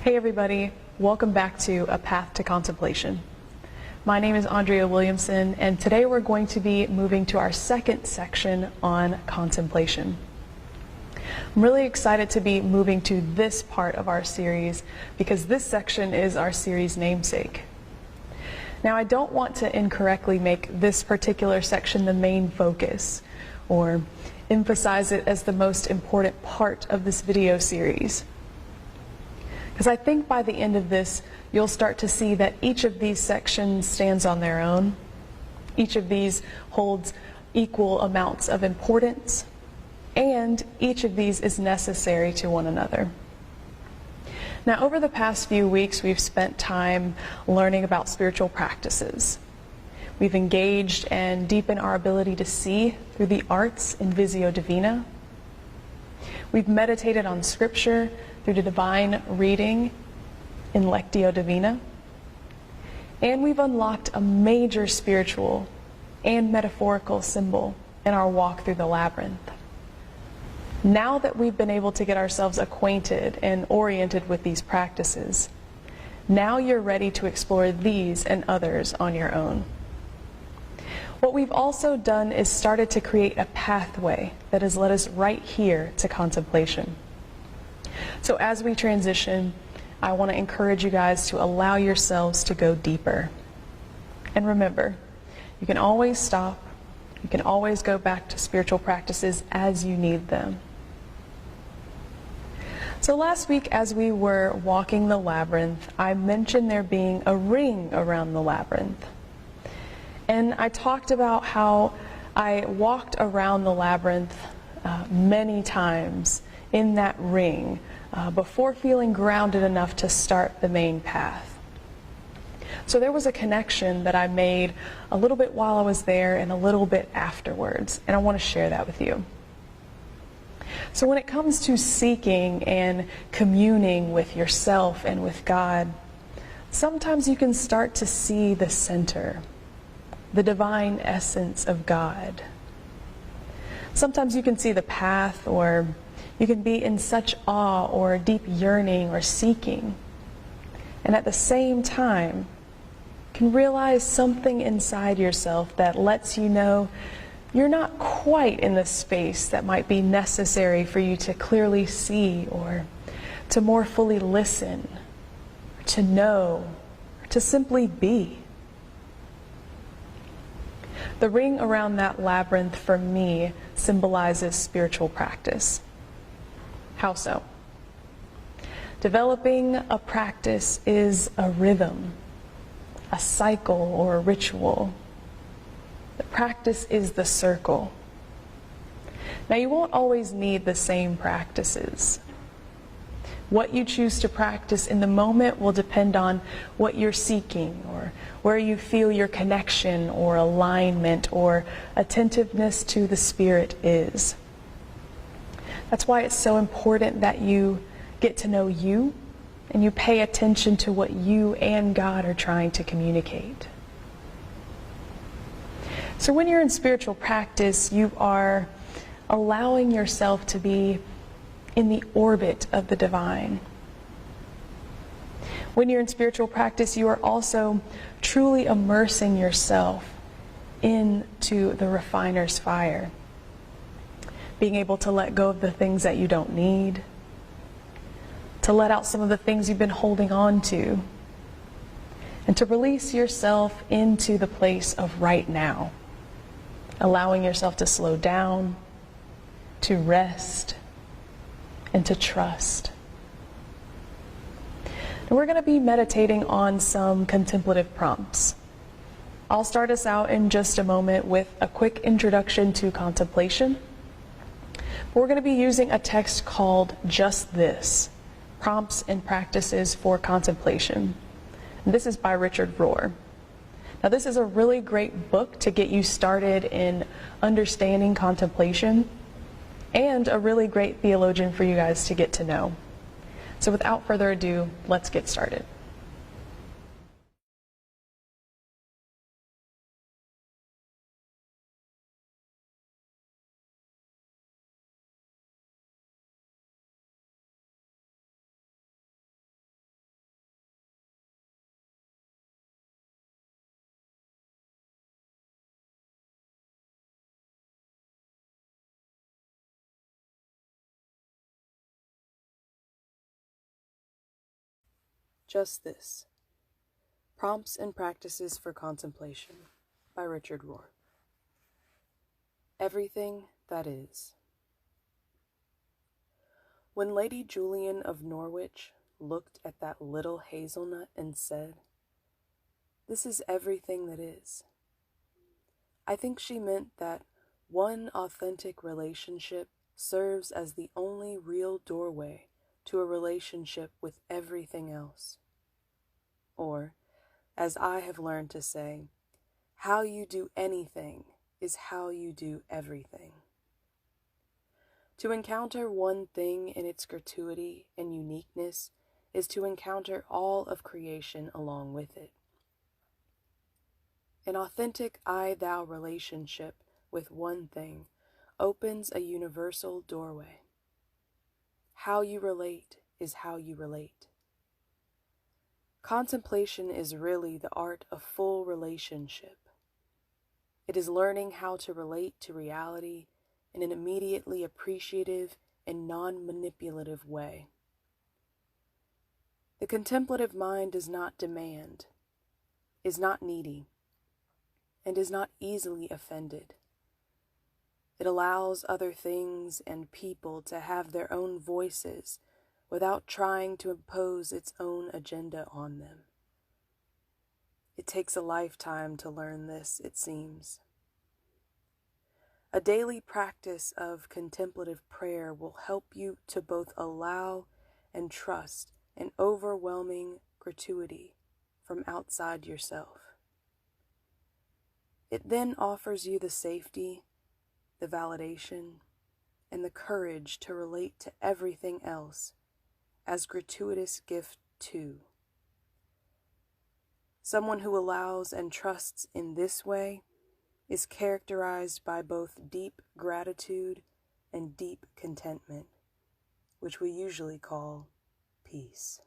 Hey everybody, welcome back to A Path to Contemplation. My name is Andrea Williamson, and today we're going to be moving to our second section on contemplation. I'm really excited to be moving to this part of our series because this section is our series namesake. Now, I don't want to incorrectly make this particular section the main focus or emphasize it as the most important part of this video series. Because I think by the end of this, you'll start to see that each of these sections stands on their own. Each of these holds equal amounts of importance, and each of these is necessary to one another. Now, over the past few weeks, we've spent time learning about spiritual practices. We've engaged and deepened our ability to see through the arts in Visio Divina. We've meditated on Scripture through the divine reading in Lectio Divina. And we've unlocked a major spiritual and metaphorical symbol in our walk through the labyrinth. Now that we've been able to get ourselves acquainted and oriented with these practices, now you're ready to explore these and others on your own. What we've also done is started to create a pathway that has led us right here to contemplation. So as we transition, I want to encourage you guys to allow yourselves to go deeper. And remember, you can always stop, you can always go back to spiritual practices as you need them. So last week as we were walking the labyrinth, I mentioned there being a ring around the labyrinth. And I talked about how I walked around the labyrinth many times in that ring before feeling grounded enough to start the main path. So there was a connection that I made a little bit while I was there and a little bit afterwards, and I want to share that with you. So when it comes to seeking and communing with yourself and with God, sometimes you can start to see the center, the divine essence of God. Sometimes you can see the path, or you can be in such awe or deep yearning or seeking. And at the same time, can realize something inside yourself that lets you know you're not quite in the space that might be necessary for you to clearly see or to more fully listen, or to know, or to simply be. The ring around that labyrinth for me symbolizes spiritual practice. How so? Developing a practice is a rhythm, a cycle, or a ritual. The practice is the circle. Now, you won't always need the same practices. What you choose to practice in the moment will depend on what you're seeking, or where you feel your connection or alignment or attentiveness to the Spirit is. That's why it's so important that you get to know you and you pay attention to what you and God are trying to communicate. So when you're in spiritual practice, you are allowing yourself to be in the orbit of the divine. When you're in spiritual practice, you are also truly immersing yourself into the refiner's fire. Being able to let go of the things that you don't need, to let out some of the things you've been holding on to, and to release yourself into the place of right now, allowing yourself to slow down, to rest, and to trust. And we're going to be meditating on some contemplative prompts. I'll start us out in just a moment with a quick introduction to contemplation. We're going to be using a text called Just This, Prompts and Practices for Contemplation. And this is by Richard Rohr. Now, this is a really great book to get you started in understanding contemplation, and a really great theologian for you guys to get to know. So without further ado, let's get started. Just This. Prompts and Practices for Contemplation by Richard Rohr. Everything that is. When Lady Julian of Norwich looked at that little hazelnut and said, "This is everything that is," I think she meant that one authentic relationship serves as the only real doorway to a relationship with everything else. Or, as I have learned to say, how you do anything is how you do everything. To encounter one thing in its gratuity and uniqueness is to encounter all of creation along with it. An authentic I-thou relationship with one thing opens a universal doorway. How you relate is how you relate. Contemplation is really the art of full relationship. It is learning how to relate to reality in an immediately appreciative and non-manipulative way. The contemplative mind does not demand, is not needy, and is not easily offended. It allows other things and people to have their own voices without trying to impose its own agenda on them. It takes a lifetime to learn this, it seems. A daily practice of contemplative prayer will help you to both allow and trust an overwhelming gratuity from outside yourself. It then offers you the safety, the validation, and the courage to relate to everything else as gratuitous gift too. Someone who allows and trusts in this way is characterized by both deep gratitude and deep contentment, which we usually call peace.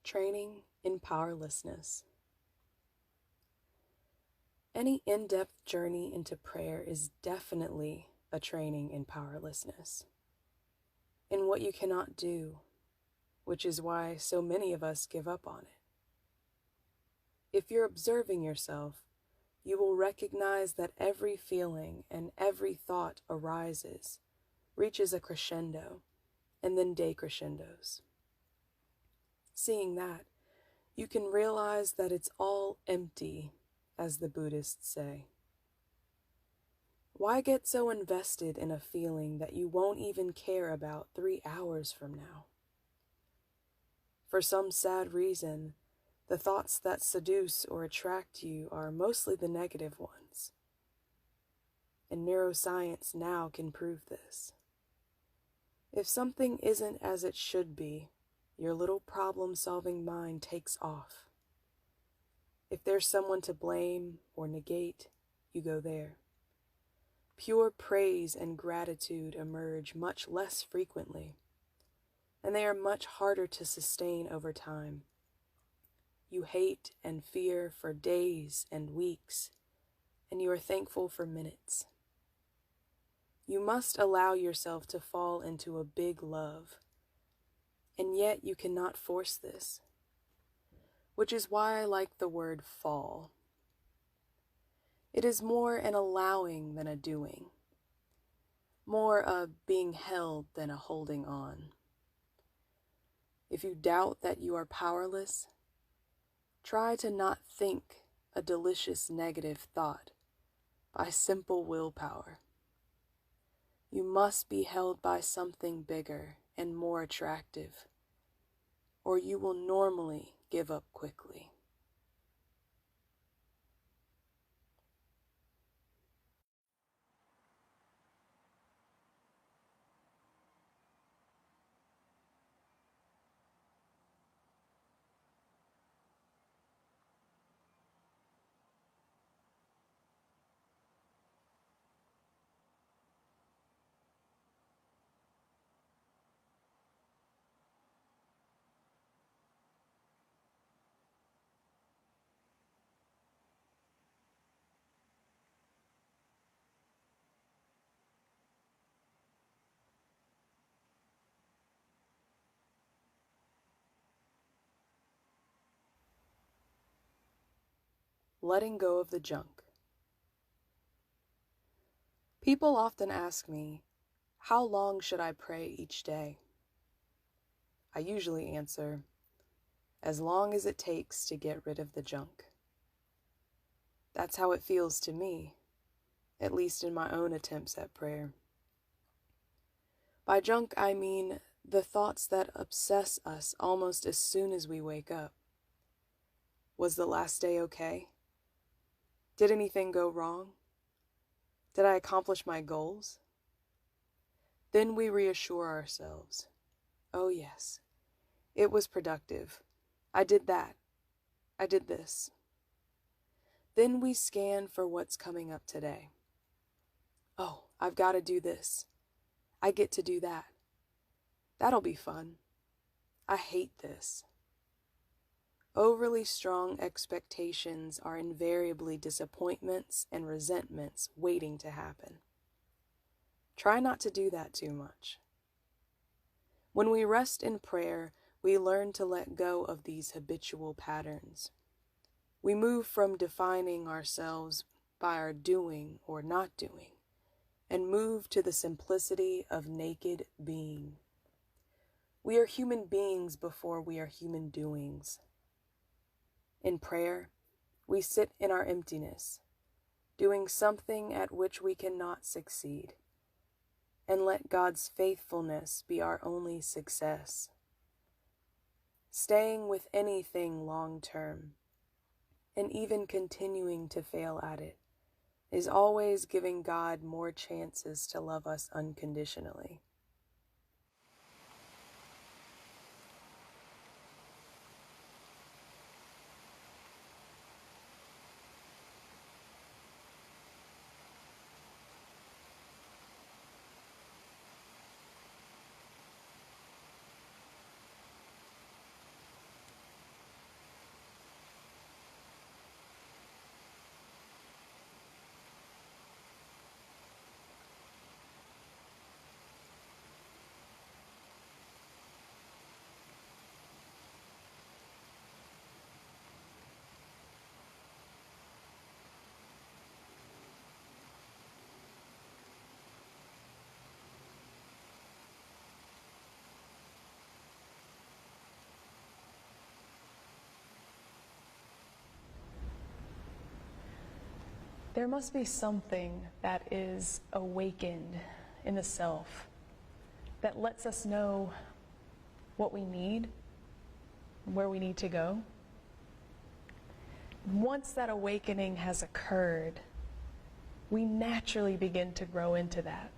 Training in powerlessness. Any in-depth journey into prayer is definitely a training in powerlessness, in what you cannot do, which is why so many of us give up on it. If you're observing yourself, you will recognize that every feeling and every thought arises, reaches a crescendo, and then decrescendos. Seeing that, you can realize that it's all empty, as the Buddhists say. Why get so invested in a feeling that you won't even care about 3 hours from now? For some sad reason, the thoughts that seduce or attract you are mostly the negative ones. And neuroscience now can prove this. If something isn't as it should be, your little problem-solving mind takes off. If there's someone to blame or negate, you go there. Pure praise and gratitude emerge much less frequently, and they are much harder to sustain over time. You hate and fear for days and weeks, and you are thankful for minutes. You must allow yourself to fall into a big love, and yet you cannot force this, which is why I like the word fall. It is more an allowing than a doing, more a being held than a holding on. If you doubt that you are powerless, try to not think a delicious negative thought by simple willpower. You must be held by something bigger and more attractive, or you will normally give up quickly. Letting go of the junk. People often ask me, how long should I pray each day? I usually answer, as long as it takes to get rid of the junk. That's how it feels to me, at least in my own attempts at prayer. By junk, I mean the thoughts that obsess us almost as soon as we wake up. Was the last day okay? Did anything go wrong? Did I accomplish my goals? Then we reassure ourselves, oh yes, it was productive. I did that. I did this. Then we scan for what's coming up today. Oh, I've got to do this. I get to do that. That'll be fun. I hate this. Overly strong expectations are invariably disappointments and resentments waiting to happen. Try not to do that too much. When we rest in prayer, we learn to let go of these habitual patterns. We move from defining ourselves by our doing or not doing, and move to the simplicity of naked being. We are human beings before we are human doings. In prayer, we sit in our emptiness, doing something at which we cannot succeed, and let God's faithfulness be our only success. Staying with anything long term, and even continuing to fail at it, is always giving God more chances to love us unconditionally. There must be something that is awakened in the self that lets us know what we need, where we need to go. Once that awakening has occurred, we naturally begin to grow into that,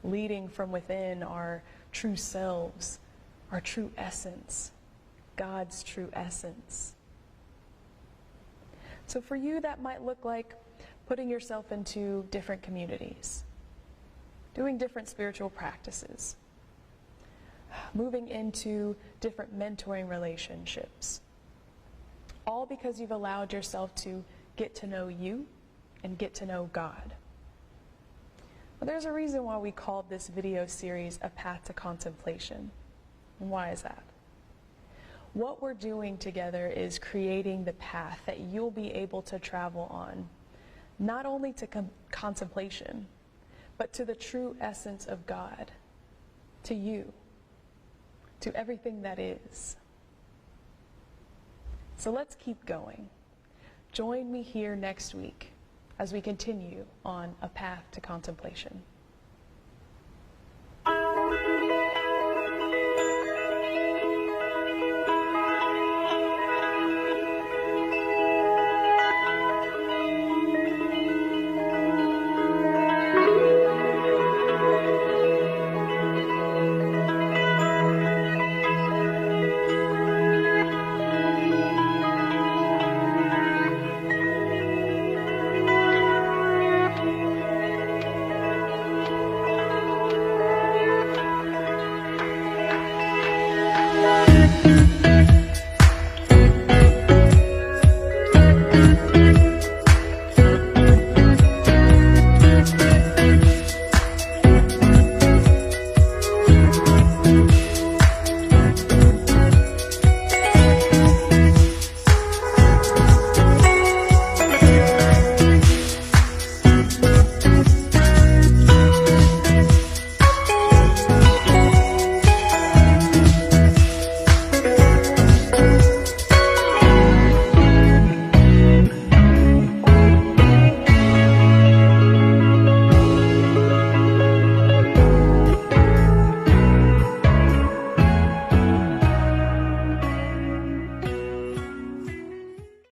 leading from within our true selves, our true essence, God's true essence. So for you, that might look like putting yourself into different communities, doing different spiritual practices, moving into different mentoring relationships, all because you've allowed yourself to get to know you and get to know God. Well, there's a reason why we called this video series A Path to Contemplation. And why is that? What we're doing together is creating the path that you'll be able to travel on, not only to contemplation, but to the true essence of God, to you. to everything that is. So let's keep going. Join me here next week as we continue on a path to contemplation.